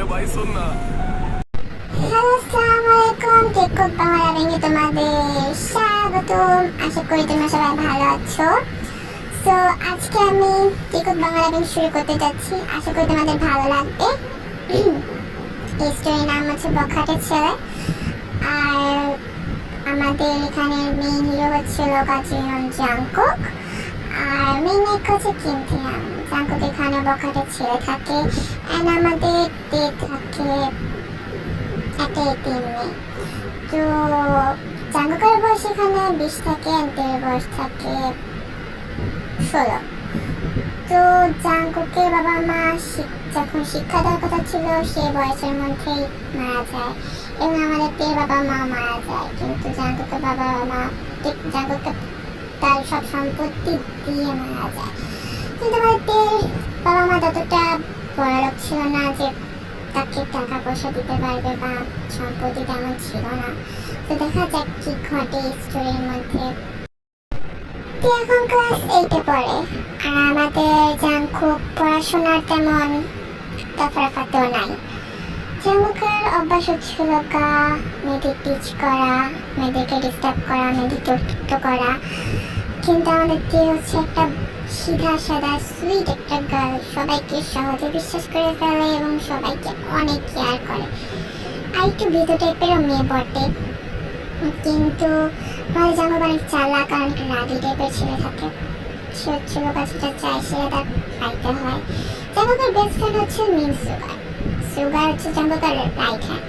भाई सुन ना। হ্যালো, আসসালামু আলাইকুম। টেককুক বাংলা ভেঙে তোমাদের স্বাগতম। আশা করি তোমরা সবাই ভালো আছো। সো আজকে আমি টেককুক বাংলা ভেঙে শুরু করতে যাচ্ছি। আশা করি তোমাদের ভালো লাগবে। এই স্টোরির নাম হচ্ছে বখাটের ছেলে। আর আমাদের এখানে মেইন হিরো হচ্ছে লোকাচিয়ন জাংকুক। আর মেইন এক হচ্ছে কিম থিয়াং। জাংকুক এখানে বখাটের ছেলে থাকে অ্যান্ড আমাদের তে থাকে একটা এতিম মেয়ে। তো জাঙ্কুকের বয়স এখানে 20 থাকে, এর বয়স থাকে 16। তো জাঙ্কুকের বাবা মা যখন শিক্ষা দেওয়ার কথা ছিল সেই বয়সের মধ্যেই মারা যায় এবং আমাদের তের বাবা মা মারা যায়। কিন্তু জাঙ্কুকের বাবা মা জাঙ্কুককে তার সব সম্পত্তি দিয়ে মারা যায়। কিন্তু আমাদের তের বাবা মা ততটা বড়লোক ছিল না যে তাকে টাকা পয়সা দিতে পারবে বা সম্পত্তি তেমন ছিল না। তো দেখা যাক কি ঘটে স্টোরির মধ্যে। এখন ক্লাস 8-এ পড়ে আর আমাদের জাংকুক পড়াশোনার তেমন দফারফাতেও নাই। জাংকুকের অভ্যাস হচ্ছিল মেয়েদের টিচ করা, মেয়েদেরকে ডিস্টার্ব করা, মেয়েদেরকে উত্তেজিত করা। কিন্তু আমাদের তে হচ্ছে একটা সিধা সাদা সুইট একটা গার্ল, সবাইকে সহজে বিশ্বাস করে ফেলে এবং সবাইকে অনেক কেয়ার করে। আর একটু ভীত টাইপেরও মেয়ে বটে, কিন্তু আমাদের জাঙ্কুক অনেক চালাক আর অনেক রাগি টাইপের ছেলে থাকে। সে হচ্ছে লোকা যেটা চায় সেটা তার পাইতে হয়। জাঙ্কুকের বেস্ট ফ্রেন্ড হচ্ছে মিন সুগার। সুগার হচ্ছে জাঙ্কুকের রাইট হ্যান্ড।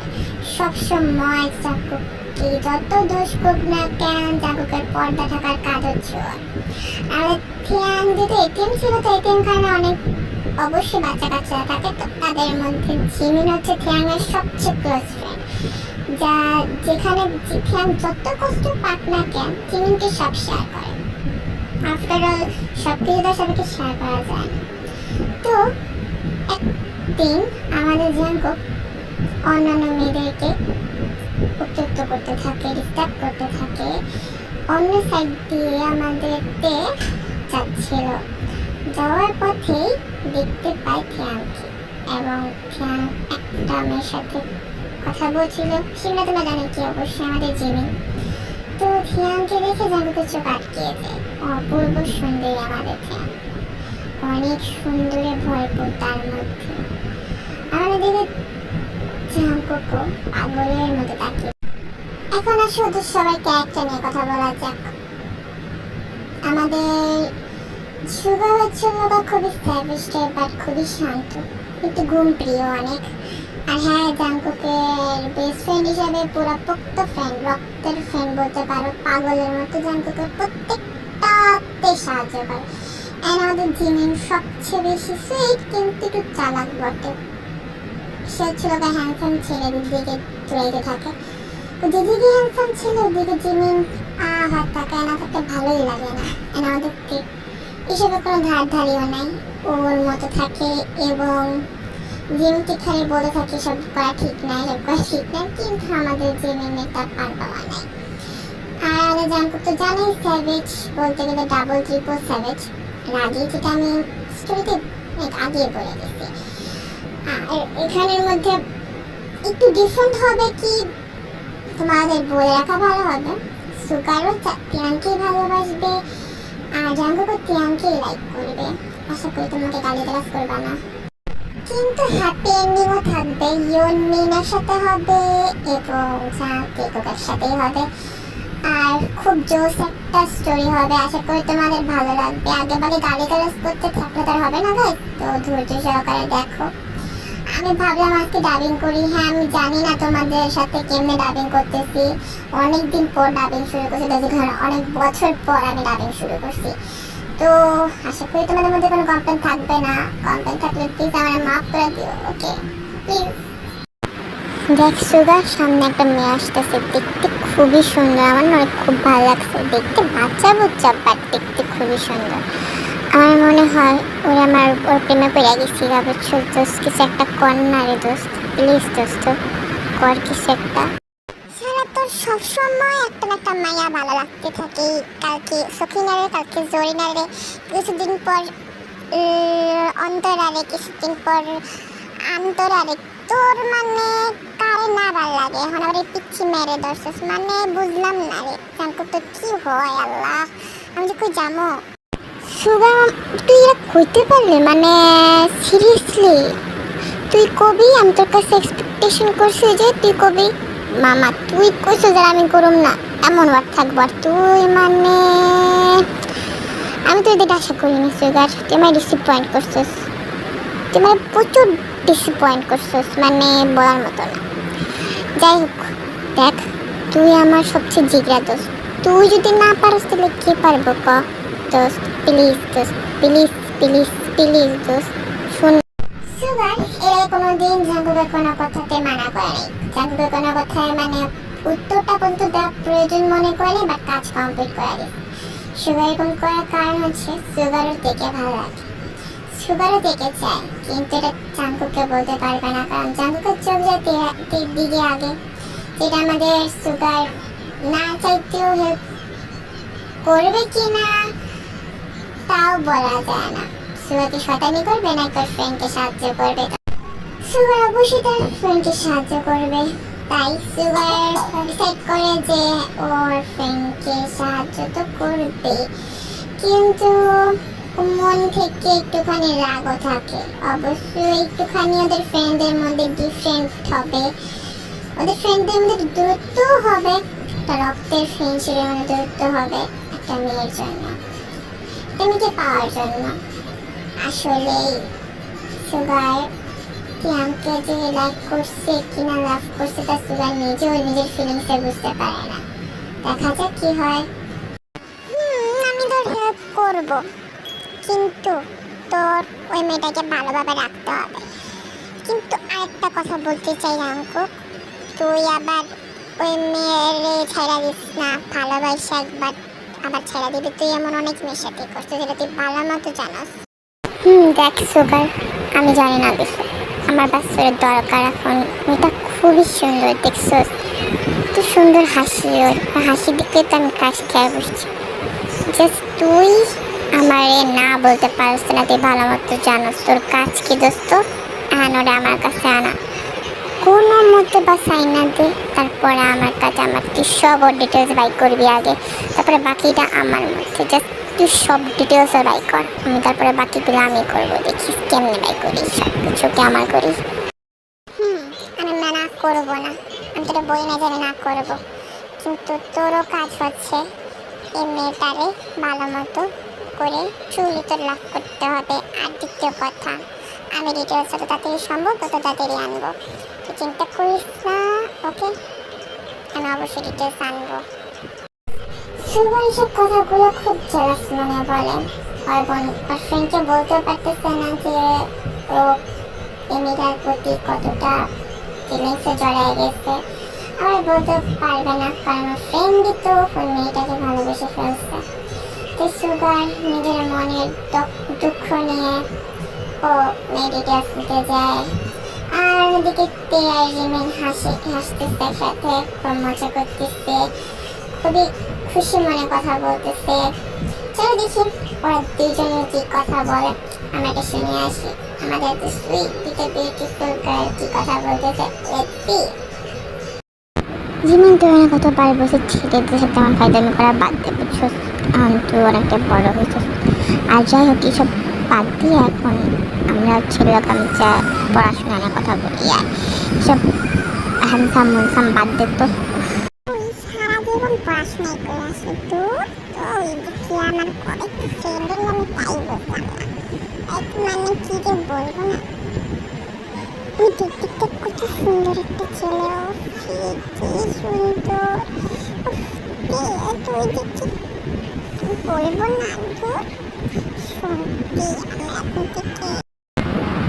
সবসময় জাঙ্কুককে যত দোষ করুক না কেন জাঙ্কুকের পর্দা থাকার কাজ হচ্ছে ওর। আর থিয়াং যেহেতু এটিএম ছিল, তো এটিএম খানে অনেক অবশ্যই বাচ্চা কাচ্চারা থাকে। তো তাদের মধ্যে জিমিন হচ্ছে থিয়াংয়ের সবচেয়ে ক্লোজ ফ্রেন্ড, যা যেখানে থিয়াং যত কষ্ট পাক না কেন জিমিনকে সব শেয়ার করে। আফটার অল সব কিছু তার সবাইকে শেয়ার করা যায় না। তো একদিন আমাদের জাঙ্কুক অন্যান্য মেয়েদেরকে উত্তেজিত করতে থাকে, ডিস্টার্ব করতে থাকে। অন্য সাইড দিয়ে আমাদেরকে যাচ্ছিল। যাওয়ার পথেই দেখতে পাই থিয়াংকে এবং থিয়াং একটা মেয়ের সাথে কথা বলছিল। সেটা তোমরা জানো কি, অবশ্যই আমাদের জিমিন। তো থিয়াংকে দেখে জাঙ্কুকের চোখ আটকিয়ে যায়। অপূর্ব সুন্দরী আমাদের থিয়াং, অনেক সুন্দরে ভরপুর তার মধ্যে। আমাদের দেখে জাঙ্কুকও পাগলের মতো তাকিয়ে। এখন আসলে ওদের সবাই ক্যারেক্টার নিয়ে কথা বলা যাক। আমাদের সুগার হচ্ছে খুবই স্যাভিশ টাইপ বাট খুবই শান্ত, একটু ঘুম প্রিয় অনেক। আর হ্যাঁ, জাঙ্কুকের বেস্ট ফ্রেন্ড হিসাবে পুরো পোক্ত ফ্রেন্ড, রক্তের ফ্রেন্ড বলতে পারো। পাগলের মতো জাঙ্কুকের প্রত্যেকটাতে সাহায্য করে। অ্যান্ড আমাদের জিমিন সবচেয়ে বেশি সুইট কিন্তু একটু চালাক বটে। সে হচ্ছিল হ্যান্ডসাম ছেলে, দিদিকে দৌড়াইতে থাকে। যেদিকে হ্যান্ডসাম ছিল ওদিকে জিমিন হাত থাকে না থাকতে ভালোই লাগে না। অ্যান্ড আমাদের এসবে কোনো ধারিও নাই, ওর মতো থাকে। এবং জিমিনকে খালি বলে থাকে সব করা ঠিক নাই, সব করা ঠিক নাই, কিন্তু আমাদের জিমিনের তার পার পাওয়া নাই। আর আমাদের জাঙ্কুক তো জানেই স্যাভেজ, বলতে গেলে ডাবল ট্রিপল স্যাভেজ, রাগি, যেটা আমি স্টোরিতে অনেক আগে বলে গেছি। আর এখানের মধ্যে একটু ডিফারেন্ট হবে কি তোমাদের বলে রাখা ভালো হবে, সুগারও তিয়াংকেই ভালোবাসবে আর জাঙ্কুকও তিয়াংকেই লাইক করবে। আশা করি তোমাকে গালিগালাজ করবে না। কিন্তু হ্যাপি এন্ডিংও থাকবে, ইয়ন মিনের সাথে হবে এবং জাঙ্কুকের সাথেই হবে। আর খুব জোস একটা স্টোরি হবে, আশা করি তোমাদের ভালো লাগবে। আগে বাগে গালিগালাজ করতে থাকলে তার হবে না গাইস, তো ধৈর্য সহকারে দেখো। আমি ভাবলাম আজকে ডাবিং করি। হ্যাঁ, আমি জানি না তোমাদের সাথে কেমনে ডাবিং করতেছি, অনেকদিন পর ডাবিং শুরু করছি, অনেক বছর পর আমি ডাবিং শুরু করছি। তো আশা করি তোমাদের মধ্যে কোনো কমপ্লেন থাকবে না। কমপ্লেন থাকলে প্লিজ আমার মাফ করে দিও, ওকে প্লিজ। দেখ সুগার, সামনে একটা মেয়ে আসতেছে, দেখতে খুবই সুন্দর। আমার না খুব ভালো লাগছে দেখতে, বাচ্চা বুচ্চা বাট দেখতে খুবই সুন্দর। আমার মনে হয় ওর প্রেমে পড়ে গেছি। বুঝছো দোস্ত, কিছু একটা কর না রে দোস্ত, প্লিজ দোস্ত কর কিছু একটা। সারা তোর সবসময় একটা না একটা মায়া ভালো লাগতে থাকে। কালকে সখিনারে, কালকে জরিনারে, কিছুদিন পর অন্তরারে, কিছুদিন পর আন্তরারে, তোর মানে কারে না ভাল লাগে এখন আবার এই পিচ্ছি মেরে ধরছিস মানে বুঝলাম না রে জাঙ্কুক তো কি হয় আল্লাহ আমি যে কই যাবো সুগার তুই এটা কইতে পারলি মানে সিরিয়াসলি তুই কবি আমি তোর কাছে এক্সপেকটেশন করছি যে তুই কবি মামা তুই কইছ যে আমি করুম না এমন ওয়ার্ড থাকবো আর তুই মানে আমি তো এদিকে আশা করিনি সুগার তুই আমায় ডিসঅ্যাপয়েন্ট করছিস তুই মানে প্রচুর ডিসঅ্যাপয়েন্ট করছিস মানে বলার মতো না যাই হোক দেখ তুই আমার সবচেয়ে জিগরা দোস্ত তুই যদি না পারিস তাহলে কে পারবো ক দোস্ত প্লিজ দোস্ত প্লিজ প্লিজ প্লিজ দোস্ত শুন সুগার এরা কোনোদিন জাঙ্কুকের কোনো কথাতে মানা করেনি জাঙ্কুকের কোনো কথায় মানে উত্তরটা পর্যন্ত দেওয়া প্রয়োজন মনে করেনি বা কাজ কমপ্লিট করে দিস সুগার এরকম করার কারণ হচ্ছে সুগারও দেখে ভালো লাগে সুগারও দেখে চায় কিন্তু এটা জাঙ্কুককে বলতে পারবে না কারণ জাঙ্কুকের চোখ যায় দিকে আগে যেটা আমাদের সুগার না চাইতেও হেল্প করবে কি না তাও বলা যায় না সুগারকে শয়তানি করবে না তার ফ্রেন্ডকে সাহায্য করবে সুগার অবশ্যই তার ফ্রেন্ডকে সাহায্য করবে তাই সুগার ডিসাইড করে যে ওর ফ্রেন্ডকে সাহায্য তো করবে কিন্তু মন থেকে একটুখানি রাগও থাকে অবশ্যই একটুখানি ওদের ফ্রেন্ডদের মধ্যে ডিফারেন্ট হবে ওদের ফ্রেন্ডদের মধ্যে দূরত্ব হবে একটা রক্তের ফ্রেন্ডশিপের মধ্যে দূরত্ব হবে একটা মেয়ের জন্য মেয়েকে পাওয়ার জন্য আসলে সুগার আমাকে যে লাইক করছে কিনা লাভ করছে তা সুগার নিজেও নিজের ফিলিংসে বুঝতে পারে না দেখা যাক কি হয় আমি তোর হেল্প করবো কিন্তু তোর ওই মেয়েটাকে ভালোভাবে রাখতে হবে কিন্তু আরেকটা কথা বলতে চাই জাঙ্কুক তুই আবার ওই মেয়েরে ছেড়ে দিস না ভালোবাসা একবার আবার ছেড়ে দিবি তুই এমন অনেক মেয়ের সাথে করছিস যেটা তুই ভালো মতো জানাস দেখ সুগার আমি জানি না বিষয় আমার বাচ্চার দরকার এখন মেয়েটা খুবই সুন্দর দেখছিস তুই সুন্দর হাসি ওর হাসি দিকে তো আমি কাজ খেয়ে বসছি জাস্ট তুই আমারে না বলতে পারছ না তুই ভালো মতো জানোস তোর কাজ কি দোস্ত ওরে আমার কাছে আনা কোনো মতে বা সাইনা দে তারপরে আমার কাছে আমার তুই সব ওর ডিটেলস বাই করবি আগে তারপরে বাকিটা আমার মধ্যে জাস্ট তুই সব ডিটেলসও বাই কর আমি তারপরে বাকিগুলো আমি করবো দেখিস কেমনি বাই করিস সব কিছুকে আমার করিস আমি না করবো না আমি তোরা বই না জানি না করবো কিন্তু তোরও কাজ হচ্ছে এই মেয়েটারে ভালো মতো করে চুলি তোর লাভ করতে হবে আর দ্বিতীয় কথা আমি ডিটেলস যত তাড়াতাড়ি সম্ভব তত তাড়াতাড়ি আনবো তুই চিন্তা করিস না ওকে আমি অবশ্যই ডিটেলস আনবো সুগার এইসব কথাগুলো খুব জেলাস মনে বলে আর ফ্রেন্ডকে বলতেও পারতেছে না যে ও এমিরার প্রতি কতটা ফিলিংসে জড়ায় গেছে আবার বলতে পারবে না কারণ ফ্রেন্ডই তো ওই মেয়েটাকে ভালোবেসে ফেলছে তো সুগার নিজের মনের দুঃখ নিয়ে ও মেয়ে ডিটেলস দিতে যায় আর ওদিকে তে আর রিমিন হাসতেছে সাথে মজা করতেছে খুবই খুশি মনে কথা বলতেছে চলো দেখি ওরা দুজনে কি কথা বলে আমরা এটা শুনে আসি আমাদের তো সুইট বিউটিফুল গার্ল কি কথা বলতেছে লেটস সি জিমিন তুই অনেক কতবার বসে ছেলেদের সাথে আমার ফায়দামি করা বাদ দে বুঝছো তুই অনেকটা বড় হয়েছিস আর যাই হোক এইসব বাদ দিয়ে এখন আমরা ছেলেরা আমি যা পড়াশোনা নিয়ে কথা বলি আর সব হ্যান্ডসাম মুনসাম বাদ দে তো সারা জীবন পড়াশোনাই করে আসি তো কি আমার একটু ফ্রেন্ডের আমি তাই বললাম না একটু মানে কি যে বলবো না তুই দেখতে কত সুন্দর একটা ছেলে কি সুন্দর তুই দেখছি বলবো না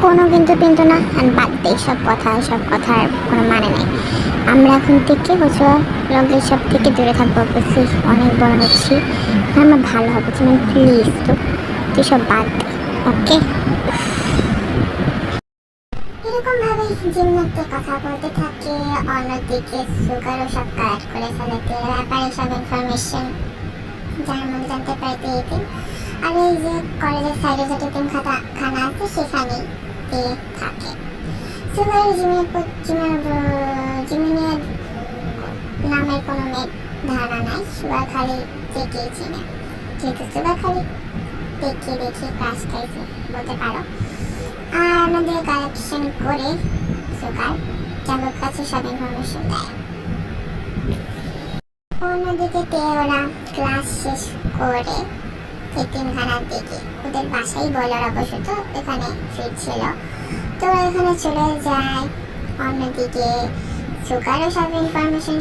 কোনো কিন্তু না বাদ দেই সব কথার কোনো মানে নেই আমরা এখন থেকে হচ্ছে লোকের সব থেকে দূরে থাকবো বুঝছিস অনেক বড় হচ্ছি আমার ভালো হবে তুমি প্লিজ তো তুই সব বাদ দে ওকে এরকম ভাবে জিমনাতে কথা বলতে থাকে অন্যদিকে সুগারও সব কালেক্ট করে ফেলে ব্যাপারে সব ইনফরমেশন যার মধ্যে জানতে পারতে এতে আর এই যে কলেজের সাইডে যে টিফিন খানা আছে সেখানেই থাকে সুগারের জিমিনের নামের কোনো ধারণা নাই, সুগার খালি দেখেই চিনে, যেহেতু সুগার খালি দেখে ক্রাশ খাইছে বলতে পারো। আর আমাদের কালেকশন করে সুগার জাঙ্কুকের কাছে সব ইনফরমেশন দেয়। অন্যদিকে ওরা ক্লাস শেষ করে এতিমখানার দিকে ওদের বাসাই বলে, ওরা অবশ্য তো এখানে ফিরছিল, তো ওরা এখানে চলে যায়। অন্যদিকে সুগারও সব ইনফরমেশন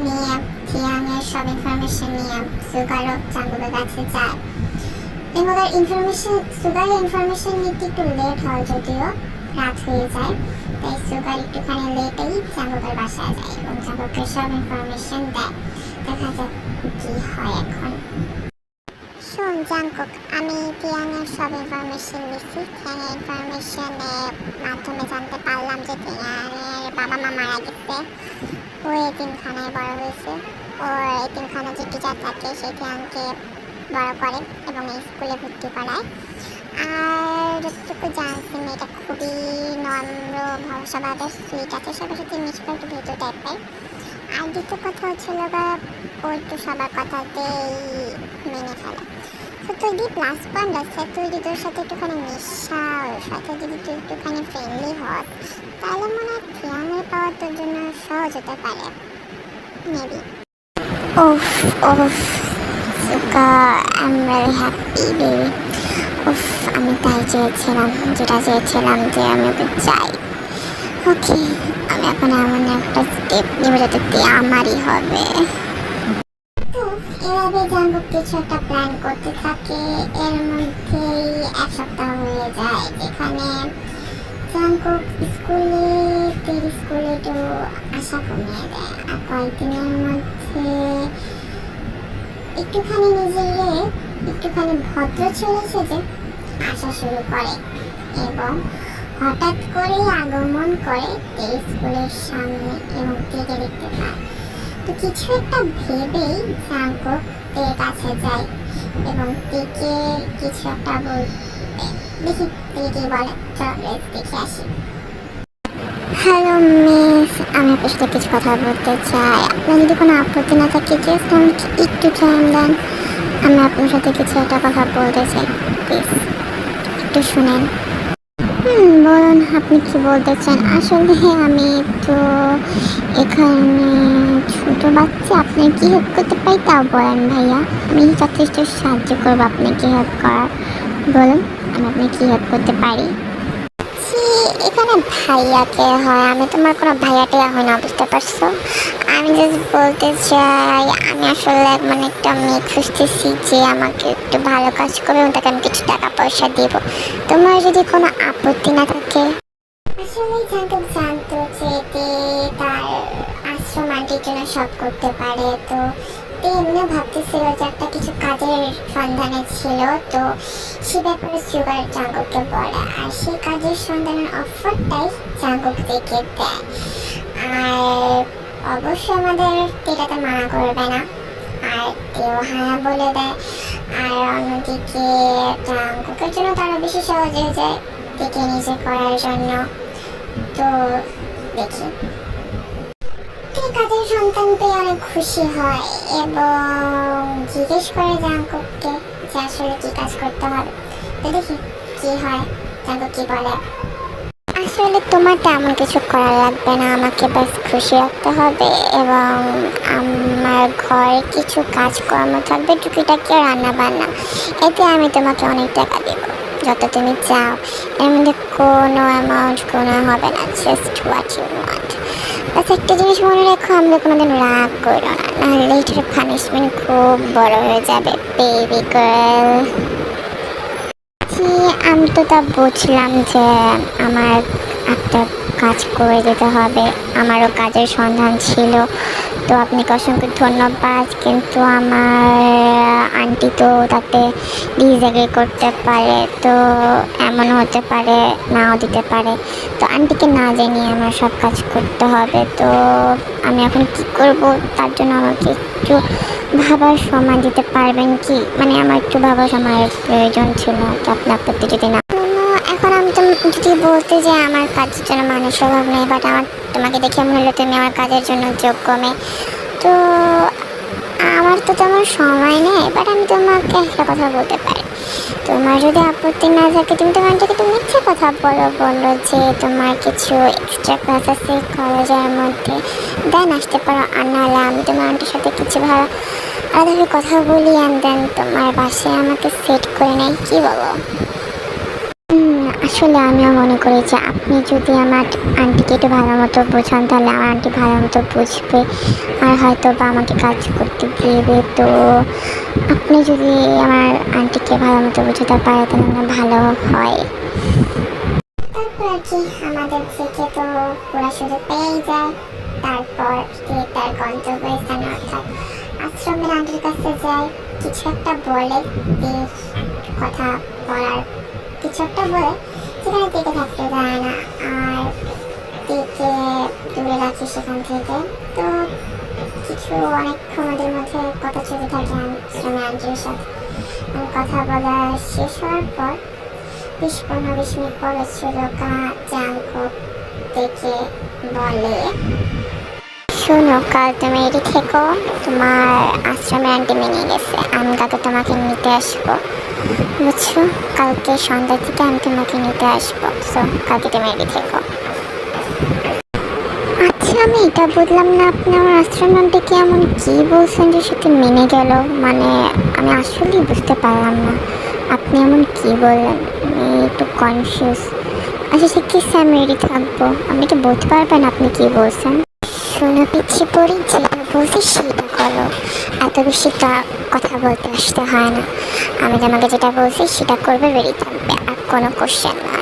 নিয়ে, থিয়াংয়ের সব ইনফরমেশন নিয়ে সুগারও জাঙ্কুকের কাছে যায়। সুগারের ইনফরমেশন নিতে একটু লেট হয়, যদিও রাত হয়ে যায়, তাই সুগার একটুখানি লেটেই জাঙ্কুকের বাসায় যায় এবং জাঙ্কুকের সব ইনফরমেশন দেয়। দেখা যাক কি হয় এখন। শোন জাঙ্কুক, আমি থিয়াংয়ের সব ইনফরমেশন দিচ্ছি। থিয়াংয়ের ইনফরমেশনের মাধ্যমে জানতে পারলাম যে থিয়াংয়ের বাবা মা মারা গেছে, ও এতিমখানায় বড় হয়েছে। ওর এতিমখানা যে টিচার থাকে সে থিয়াংকে বড় করে এবং এই স্কুলে ভর্তি করায়। আর যতটুকু জানছি মেয়েটা খুবই নম্র, স্বভাবের, সুইট আছে, সবার সাথে মিশবে, একটু ভেতর টাইপের। আর দ্বিতীয় কথা হচ্ছিল ও একটু সবার কথাতেই মেনে ফেলে। তো তুই যদি প্লাস পয়েন্ট আছে, তুই যদি তোর সাথে একটুখানি মিশা, ওর সাথে যদি তুই একটুখানি ফ্রেন্ডলি হস, তাহলে মনে হয় থিয়াংয়ের পাওয়া তোর জন্য সহজ হতে পারে মেবি। ওফ Suga, I am very happy baby. আমি তাই চেয়েছিলাম, যেটা চেয়েছিলাম যে আমি ওকে চাই। ওকে, আমি এখন এমন একটা স্টেপ নিব যাতে আমারই হবে। তো এভাবে জাঙ্কুক কিছু একটা প্ল্যান করতে থাকে। এর মধ্যেই এক সপ্তাহ হয়ে যায়, যেখানে জাঙ্কুক স্কুলে তো আশা কমিয়ে দেয়। আর কয়েকদিনের মধ্যে একটুখানি ভদ্র ছেলে সেজে আসা শুরু করে এবং হঠাৎ করে আগমন করে স্কুলের সামনে এবং থেকে দেখতে পায়। তো কিছু একটা ভেবেই জাঙ্কুক এর কাছে যায় এবং থেকে কিছু একটা দেখি বলে, চলো দেখে আসি। হ্যালো মিস, আমি আপনার সাথে কিছু কথা বলতে চাই। আপনার যদি কোনো আপত্তি না থাকে জাস্ট আমাকে একটু টাইম দেন, আমি আপনার সাথে কিছু একটা কথা বলতে চাই, প্লিজ একটু শুনেন। বলুন, আপনি কি বলতে চান? আসলে আমি তো এখানে ছোট বাচ্চা, আপনি কি হেল্প করতে পারি তাও বলেন ভাইয়া, আমি যথেষ্ট সাহায্য করবো আপনাকে হেল্প করার। বলুন আমি আপনাকে কি হেল্প করতে পারি? এখানে ভাইয়াকে হয়, আমি তোমার কোনো ভাইয়াটাই হয় না, বুঝতে পারছো? আমি জাস্ট বলতে চাই আমি আসলে একটা মেয়ে খুঁজতেছি যে আমাকে একটু ভালো কাজ করবে এবং তাকে আমি কিছু টাকা পয়সা দেব। তোমার যদি কোনো আপত্তি না থাকে। আসলে জানতো যে তার আশ্রম আন্টির জন্য সব করতে পারে, তো এমনি ভাবতেছিল যে একটা কিছু কাজের সন্ধানে ছিল, তো সে ব্যাপারে সুগার জাঙ্কুককে বলে আর সেই কাজের সন্ধানের অফারটাই জাঙ্কুক থেকে দেয়। আর অবশ্যই আমাদের এটাতে মানা করবে না, আর কেউ হ্যাঁ বলে দেয়। আর অন্যদিকে জাঙ্কুকের জন্য তারা বেশি সহজ হয়ে যায় থেকে নিজে করার জন্য। তো দেখি কাজের সন্তান পেয়ে অনেক খুশি হয় এবং জিজ্ঞেস করে জাঙ্কুককে যে আসলে কি কাজ করতে হবে। তো দেখি কি হয়, জাঙ্কুক কি বলে। আসলে তোমার তেমন কিছু করা লাগবে না, আমাকে বাস খুশি রাখতে হবে এবং আমার ঘরে কিছু কাজকর্ম থাকবে, টুকিটাকি রান্না বান্না, এতে আমি তোমাকে অনেক টাকা দেব যত তুমি চাও। এর মধ্যে কোনো অ্যামাউন্ট কোনো হবে না, জাস্ট হোয়াট ইউ ওয়ান্ট। বাস একটা জিনিস মনে রেখো, আমরা কোনোদিন রাগ করো না, নাহলে এটার পানিশমেন্ট খুব বড় হয়ে যাবে বেবি গার্ল। আমি তো তা বুঝলাম যে আমার একটা কাজ করে দিতে হবে, আমারও কাজের সন্ধান ছিল, তো আপনাকে অসংখ্য ধন্যবাদ। কিন্তু আমার আন্টি তো তাতে ডিসএগ্রি করতে পারে, তো এমনও হতে পারে নাও দিতে পারে, তো আন্টিকে না জানিয়ে আমার সব কাজ করতে হবে। তো আমি এখন কি করব, তার জন্য আমাকে একটু ভাবার সময় দিতে পারবেন কি? আমার একটু ভাবার সময়ের প্রয়োজন ছিল, তো আপনার প্রতি যদি না এখন আমি যদি বলতে যে আমার কাজের জন্য মানুষ অভাব নেই, বাট আমার তোমাকে দেখে মনে হলো তুমি আমার কাজের জন্য যোগ্য মেয়ে। তো আমার তো তেমন সময় নেই, বাট আমি তোমাকে একটা কথা বলতে পারি। তোমার যদি আপত্তি না থাকে তুমি তোমার আন্টিকে তুমি ইচ্ছে কথা বললো যে তোমার কিছু এক্সট্রা ক্লাস আছে কলেজের মধ্যে, দেন আসতে পারো। আর নাহলে আমি তোমার আন্টির সাথে কিছু ভালো আলাদাভাবে কথা বলি অ্যান্ড দেন তোমার বাসায় আমাকে সেট করে নেই, কী বলো? আসলে আমিও মনে করি যে আপনি যদি আমার আন্টিকে একটু ভালো মতো বোঝান তাহলে আমার আন্টি ভালো মতো বুঝবে আর হয়তো বা আমাকে কাজ করতে দিবে। তো আপনি যদি আমার আন্টিকে ভালো মতো বোঝাতে পারে তাহলে ভালো হয়। তারপর আর কি আমাদের থেকে তো পুরা সুযোগ পেয়েই যায়। তারপর সে তার গন্তব্যস্থানে অর্থাৎ আশ্রমের আন্টির কাছে যায়, কিছু একটা বলে, কথা বলার কিছু একটা বলে সেখানে টিকে থাকতে দেয় না আর টিকে দূরে রাখি সেখান থেকে। তো কিছু অনেকক্ষণ ওদের মধ্যে কথা চলতে থাকে আশ্রমের আন্টির সাথে। কথা বলা শেষ হওয়ার পর 20-15 মিনিট পর শ্রীলঙ্কা জাঙ্কুক দেখে বলে, শোনো, কাল তুমি এটি থেকো, তোমার আশ্রমে আন্টি মেনে গেছে, আমি কালকে তোমাকে নিতে আসবো, বুঝছো? কালকে সন্ধ্যার দিকে আমি তোমাকে নিতে আসবো, সো কালকে তুমি এটি থেকো। আচ্ছা, আমি এটা বুঝলাম না, আপনি আমার আশ্রম আন্টিকে এমন কী বলছেন যে সেটা মেনে গেল? মানে আমি আসলেই বুঝতে পারলাম না আপনি এমন কী বললেন, আমি একটু কনফিউজ। আচ্ছা ঠিক আছে, আমি রেডি থাকবো, আপনি কি বলতে পারবেন আপনি কী বলছেন? শোনো পিচ্ছি পড়ি, যেটা বলছি সেটা করো, এত বেশি তা কথা বলতে আসতে হয় না। আমি তোমাকে যেটা বলছি সেটা করবে, রেডি থাকবে, আর কোনো কোশ্চেন না।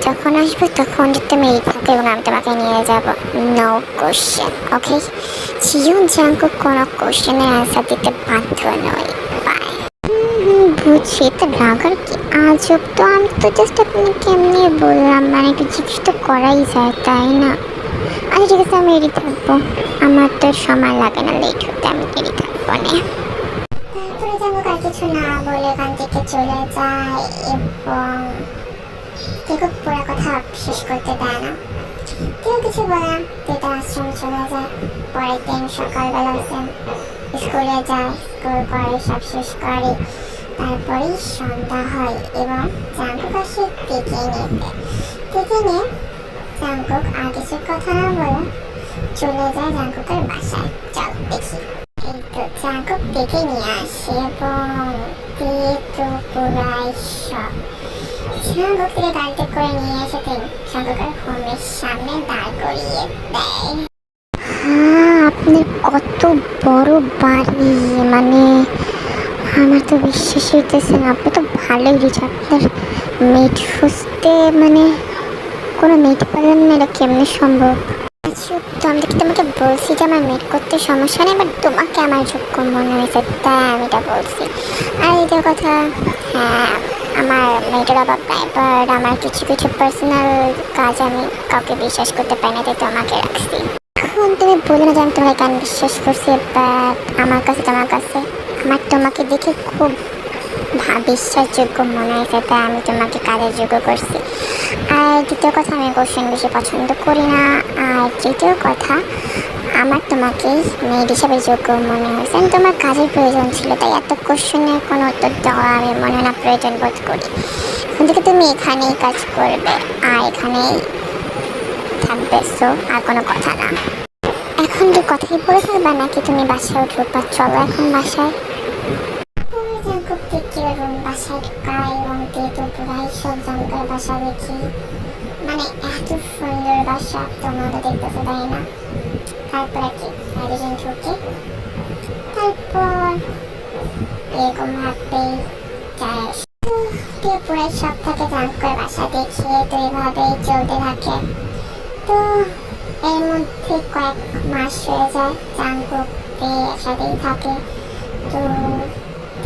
যখন আসবে তখন তুমি রেডি থাকবে এবং আমি তোমাকে নিয়ে যাব, নো কোশ্চেন, ওকে? জিও জাঙ্কুক কোনো কোশ্চেনের অ্যান্সার দিতে বাধ্য নই, বাই। বুঝছি, তো রাগার কি আজব, তো আমি তো জাস্ট আপনি কেমনি বললাম, মানে একটু জিজ্ঞেস তো করাই যায়, তাই না? আচ্ছা ঠিক আছে, আমি রেডি থাকবো, আমার তো সময় লাগে না লেট হতে, আমি রেডি থাকবো না। তারপরে জাঙ্কুক আর কিছু না বলে এখান থেকে চলে যায় এবং কেউ পুরো কথা শেষ করতে দেয় না। কেউ কিছু বলে না, তার আশ্রমে চলে যায়। পরের দিন সকালবেলা স্কুলে যায়, স্কুল করে সব শেষ করে, তারপরেই সন্ধ্যা হয় এবং জাঙ্কুক আসে টিকে নিতে। টিকে নিয়ে জাঙ্কুক আর কিছু কথা না বলে চলে যায় জাঙ্কুকের বাসায়। চল দেখি। এই তো জাঙ্কুক টিকে নিয়ে আসে এবং দিয়ে তো পুরাই সব জাঙ্কুক থেকে গাড়িতে করে নিয়ে এসে জাঙ্কুকের হোমের সামনে দাঁড় করিয়ে দেয়। হ্যাঁ, আপনি কত বড় বাড়ি, মানে আমার তো বিশ্বাস হইতেছে না, আপনি তো ভালোই রিচ। আপনার মেট খুঁজতে মানে কোনো মেট পাবেন না, এটা কেমনি সম্ভব? তো আমি কি তোমাকে বলছি যে আমার মেট করতে সমস্যা নেই, বাট তোমাকে আমার যোগ্য মনে হয়েছে তাই আমি এটা বলছি। আর এটা কথা, হ্যাঁ আমার মেয়েটার অভাব নাই, বাট আমার কিছু কিছু পার্সোনাল কাজ আমি কাউকে বিশ্বাস করতে পারি না, তাই তোমাকে রাখছি। এখন তুমি বলে না যে আমি তোমাকে কেন বিশ্বাস করছি, বাট আমার কাছে আমার তোমাকে দেখে খুব বিশ্বাসযোগ্য মনে হয়েছে, তাই আমি তোমাকে কাজের যোগ্য করছি। আর দ্বিতীয় কথা, আমি কোশ্চেন বেশি পছন্দ করি না। আর তৃতীয় কথা, আমার তোমাকে মেয়ের হিসাবে যোগ্য মনে হয়েছে, তোমার কাজের প্রয়োজন ছিল, তাই এত কোশ্চেনের কোনো উত্তর দেওয়া আমি মনে না প্রয়োজন বোধ করি। এখন থেকে তুমি এখানেই কাজ করবে আর এখানেই থাকবে, সো আর কোনো কথা না। এখন কি কথাই বলে থাকবে নাকি তুমি বাসায় উঠবে? বা চলো এখন বাসায়। বাসায় ঢুকায় এবং তো পুরাই সব জাঙ্কুকের বাসা দেখি, মানে এত সুন্দর বাসা তোমরা তো দেখতেছো তাই না? তারপর আর কি দুজন ঢুকে, তারপর এরকম ভাবে পুরাই সব থাকে জাঙ্কুকের বাসা দেখিয়ে, তো এভাবেই চলতে থাকে। তো এর মধ্যে কয়েক মাস হয়ে যায়, জাঙ্কুক সাথেই থাকে। তো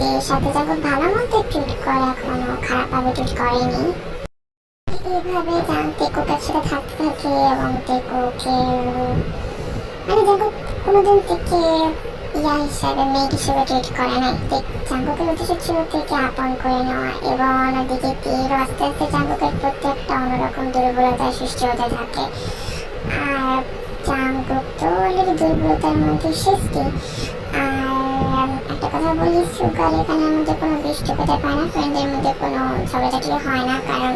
এর সাথে জাঙ্কুক ভালো মতো ট্রিট করে, এখনো খারাপভাবে ট্রিট করেনি। এইভাবে টেকুকের সাথে থাকতে থাকে এবং টেকুকের মানে জাঙ্কুক কোনোদিন থেকে ইয়া হিসাবে মেয়ে হিসেবে ট্রিট করে নাই। জাঙ্কুকের উদ্দেশ্য ছিল থেকে আপন করে নেওয়া, এবং অন্যদিকে তীর আস্তে আস্তে জাঙ্কুকের প্রতি একটা অন্যরকম দুর্বলতার সৃষ্টি হতে থাকে। আর জাঙ্কুক তো অলরেডি দুর্বলতার মধ্যে সৃষ্টি। আর একটা কথা বলি, সুগার এখানের মধ্যে কোনো বৃষ্টি হতে পারে না, ফ্রেন্ডদের মধ্যে কোনো ঝগড়াঝাটি হয় না, কারণ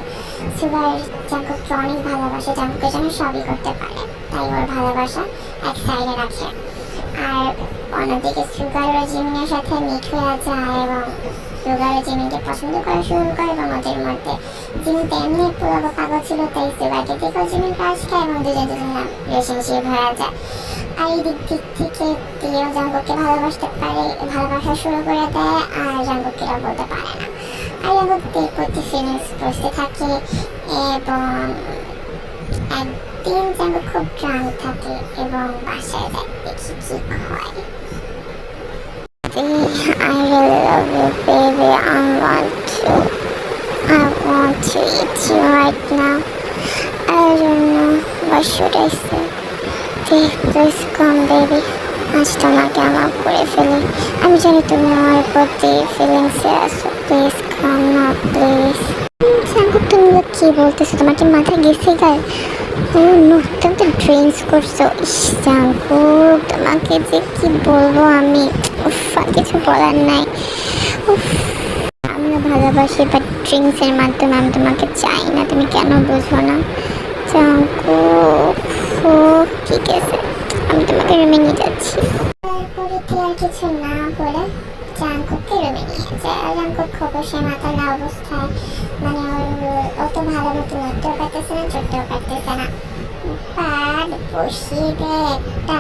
সুগার জাঙ্কুককে অনেক ভালোবাসে, জাঙ্কুকের জন্য সবই করতে পারে, তাই ওর ভালোবাসা এক সাইডে রাখে। আর অন্যদিকে সুগারও জিমিনের সাথে মিট হয়ে যায় এবং সুগারও জিমিনকে পছন্দ করা শুরু করে, এবং ওদের মধ্যে জিমিন তো এমনি পুরো পাগল ছিল, তাই সুগারকে দেখেও জিমিন ক্রাশ খায় এবং দুজনের রিলেশনশিপ হয়ে যায়। আর এই দিক থেকে তিও জাঙ্কুককে ভালোবাসা শুরু করে দেয়, আর জাঙ্কুককে এটা বলতে পারে না। আর জাঙ্কুক তীর প্রতি ফিলিংস বসতে থাকে, এবং একদিন জাঙ্কুক খুব ড্রাঙ্ক থাকে এবং বাসায় যায়, দেখি কি হয়। I really love you, baby. I want to eat you right now. I don't know what should I say. Please come, baby. আজ তোমাকে আমার করে ফেলি। আমি জানি তুমি আমার প্রতি ফিলিংসে আছো। প্লিজ কাম না, প্লিজ। জাঙ্কুক, তুমি কি বলতেছো? তোমার কি মাথা গেছে গায়ে? তুমি তো ড্রিঙ্কস করছো। ইস জাঙ্কুক, তোমাকে যে কি বলবো আমি, কিছু বলার নাই। আমিও ভালোবাসি, বাট ড্রিঙ্কসের মাধ্যমে আমি তোমাকে চাই না, তুমি কেন বুঝো না? জাঙ্কুক, ঠিক আছে, আমি তোমাকে রুমে নিয়ে যাচ্ছি। তারপরে কি আর কিছু না বলে জাঙ্কুককে রুমে নিয়ে যায়। আর জাঙ্কুক খবসে মাতালা অবস্থায়, মানে অত ভালো মতো নড়তেও পারতেছে না, চড়তেও পারতেছে না। বাট বসিয়ে একটা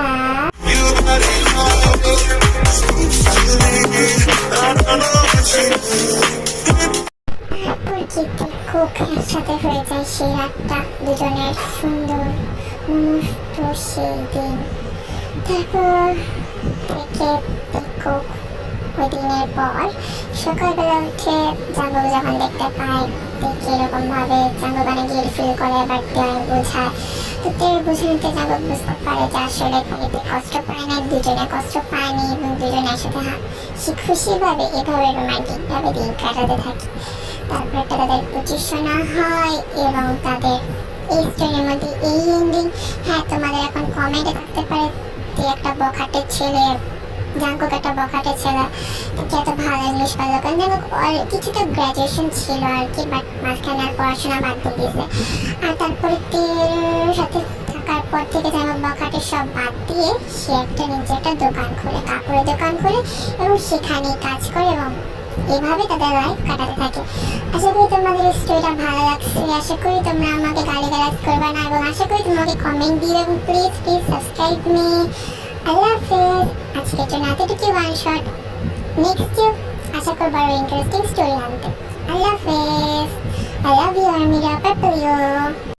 খুব একসাথে হয়ে যায় সেই রাতটা, দুজনের সুন্দর মুহূর্ত সেই দিন। তারপর থেকে খুব ওই দিনের পর সকালবেলা উঠে জাঙ্কুক যখন দেখতে পায়, দেখে এরকম ভাবে জাঙ্কুক অনেক গিল্ট ফিল করে, বাট বোঝায়। তো তের বোঝানোতে জাঙ্কুক বুঝতে পারে যে আসলে এতে কষ্ট পায় না, দুজনে কষ্ট পায়নি, এবং দুজনে একসাথে খুশিভাবে এভাবে রোমান্টিকভাবে দিন কাটাতে থাকে। তারপর একটা তাদের প্রতিষ্ঠানা হয়, এবং তাদের এই স্টোরির মধ্যে এই এন্ডিং। হ্যাঁ, তোমাদের এখন কমেন্টে থাকতে পারে যে একটা বখাটে ছেলে, জাঙ্কুক একটা বখাটে ছেলে, তাকে এত ভালো ইংলিশ পারলো কারণ জাঙ্কুক কিছুটা গ্র্যাজুয়েশন ছিল আর কি, বাট মাঝখানে আর পড়াশোনা বাদ দিয়ে দিয়েছে। আর তারপরে তের সাথে থাকার পর থেকে জাঙ্কুক বখাটে সব বাদ দিয়ে সে একটা নিজে একটা দোকান খোলে, কাপড়ের দোকান খোলে, এবং সেখানেই কাজ করে, এবং এইভাবে তাদের লাইফ কাটাতে থাকে। আশা করি তোমাদের স্টোরিটা ভালো লাগছে, আশা করি তোমরা আমাকে গালিগালাজ করবে না, এবং আশা করি তোমাকে কমেন্ট দিও, এবং প্লিজ সাবস্ক্রাইব মি। আল্লাহ হাফেজ। আজকের জন্য এতটুকু ওয়ান শট, নেক্সট আশা করবো আরো ইন্টারেস্টিং স্টোরি আনতে। আল্লাহ হাফেজ। I love you, Armira. Pepper you.